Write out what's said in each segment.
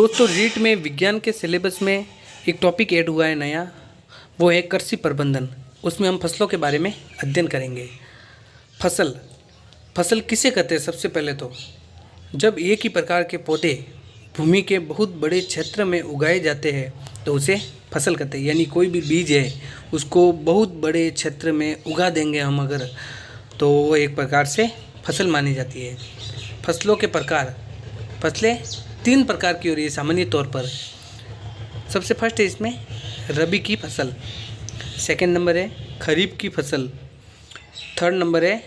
दोस्तों रीट में विज्ञान के सिलेबस में एक टॉपिक ऐड हुआ है नया, वो है कृषि प्रबंधन। उसमें हम फसलों के बारे में अध्ययन करेंगे। फसल किसे कहते हैं? सबसे पहले तो जब एक ही प्रकार के पौधे भूमि के बहुत बड़े क्षेत्र में उगाए जाते हैं तो उसे फसल कहते हैं। यानी कोई भी बीज है उसको बहुत बड़े क्षेत्र में उगा देंगे हम अगर, तो वो एक प्रकार से फसल मानी जाती है। फसलों के प्रकार, फसलें 3 प्रकार की हो रही है सामान्य तौर पर। सबसे फर्स्ट है इसमें रबी की फसल, सेकंड नंबर है खरीफ की फसल, थर्ड नंबर है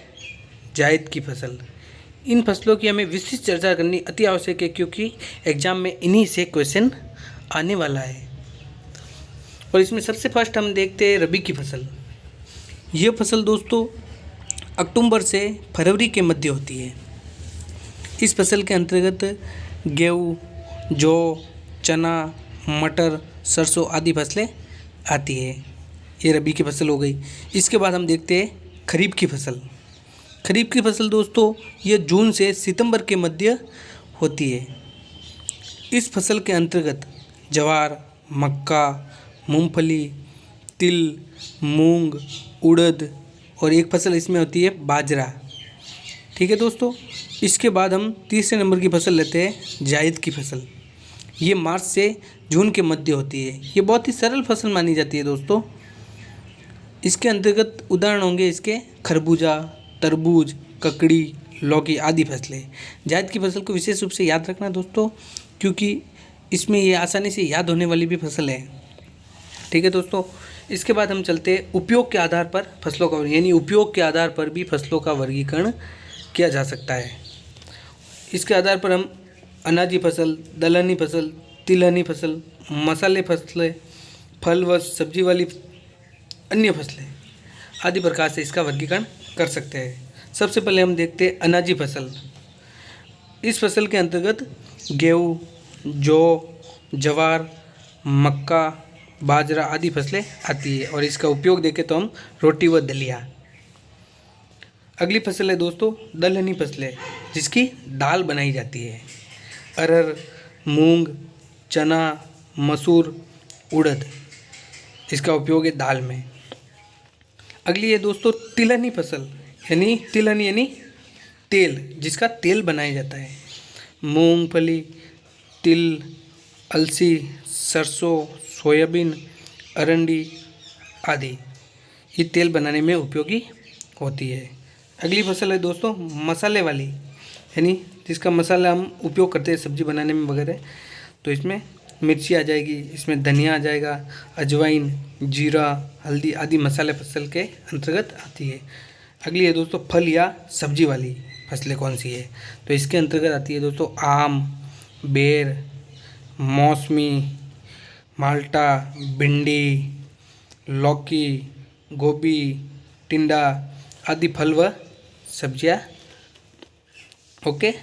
जायद की फसल। इन फसलों की हमें विस्तृत चर्चा करनी अति आवश्यक है क्योंकि एग्जाम में इन्हीं से क्वेश्चन आने वाला है। और इसमें सबसे फर्स्ट हम देखते हैं रबी की फसल। ये फसल दोस्तों अक्टूबर से फरवरी के मध्य होती है। इस फसल के अंतर्गत गेहूँ, जौ, चना, मटर, सरसों आदि फसलें आती है। ये रबी की फसल हो गई। इसके बाद हम देखते हैं खरीफ की फसल। खरीफ की फसल दोस्तों ये जून से सितंबर के मध्य होती है। इस फसल के अंतर्गत ज्वार, मक्का, मूंगफली, तिल, मूंग, उड़द और एक फसल इसमें होती है बाजरा। ठीक है दोस्तों। इसके बाद हम तीसरे नंबर की फसल लेते हैं जायद की फसल। ये मार्च से जून के मध्य होती है। ये बहुत ही सरल फसल मानी जाती है दोस्तों। इसके अंतर्गत उदाहरण होंगे इसके खरबूजा, तरबूज, ककड़ी, लौकी आदि फसलें। जायद की फसल को विशेष रूप से याद रखना दोस्तों क्योंकि इसमें ये आसानी से याद होने वाली भी फसल है। ठीक है दोस्तों। इसके बाद हम चलते हैं उपयोग के आधार पर फसलों का, यानी उपयोग के आधार पर भी फसलों का वर्गीकरण किया जा सकता है। इसके आधार पर हम अनाजी फसल, दलहनी फसल, तिलहनी फसल, मसाले फसलें, फल व सब्जी वाली अन्य फसलें आदि प्रकार से इसका वर्गीकरण कर सकते हैं। सबसे पहले हम देखते हैं अनाजी फसल। इस फसल के अंतर्गत गेहूँ, जौ, ज्वार, मक्का, बाजरा आदि फसलें आती है और इसका उपयोग देखें तो हम रोटी व दलिया। अगली फसल है दोस्तों दलहनी फसलें जिसकी दाल बनाई जाती है। अरहर, मूंग, चना, मसूर, उड़द, इसका उपयोग है दाल में। अगली है दोस्तों तिलहनी फसल, यानी तिलहनी यानी तेल, जिसका तेल बनाया जाता है। मूंगफली, तिल, अलसी, सरसों, सोयाबीन, अरंडी आदि ये तेल बनाने में उपयोगी होती है। अगली फसल है दोस्तों मसाले वाली, यानी जिसका मसाला हम उपयोग करते हैं सब्जी बनाने में वगैरह। तो इसमें मिर्ची आ जाएगी, इसमें धनिया आ जाएगा, अजवाइन, जीरा, हल्दी आदि मसाले फसल के अंतर्गत आती है। अगली है दोस्तों फल या सब्जी वाली फसलें कौन सी है? तो इसके अंतर्गत आती है दोस्तों आम, बेर, मौसमी, माल्टा, भिंडी, लौकी, गोभी, टिंडा आदि फल व सब्जियां। ओके।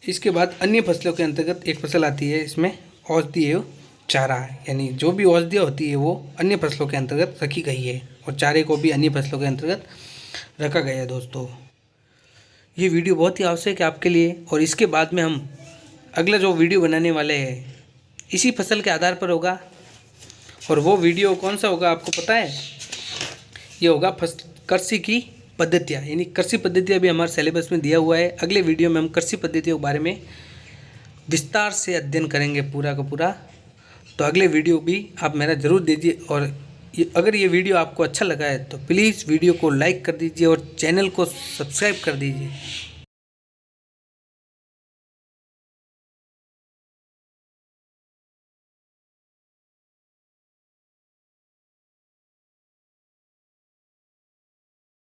इसके बाद अन्य फसलों के अंतर्गत एक फसल आती है, इसमें औषधीय चारा, यानी जो भी औषधियाँ होती है वो अन्य फसलों के अंतर्गत रखी गई है और चारे को भी अन्य फसलों के अंतर्गत रखा गया है दोस्तों। ये वीडियो बहुत ही आवश्यक है आपके लिए और इसके बाद में हम अगला जो वीडियो बनाने वाले हैं इसी फसल के आधार पर होगा। और वो वीडियो कौन सा होगा आपको पता है? ये होगा कृषि की पद्धतियाँ, यानी कृषि पद्धतियाँ भी हमारे सिलेबस में दिया हुआ है। अगले वीडियो में हम कृषि पद्धतियों के बारे में विस्तार से अध्ययन करेंगे पूरा का पूरा। तो अगले वीडियो भी आप मेरा ज़रूर दीजिए और अगर ये वीडियो आपको अच्छा लगा है तो प्लीज़ वीडियो को लाइक कर दीजिए और चैनल को सब्सक्राइब कर दीजिए।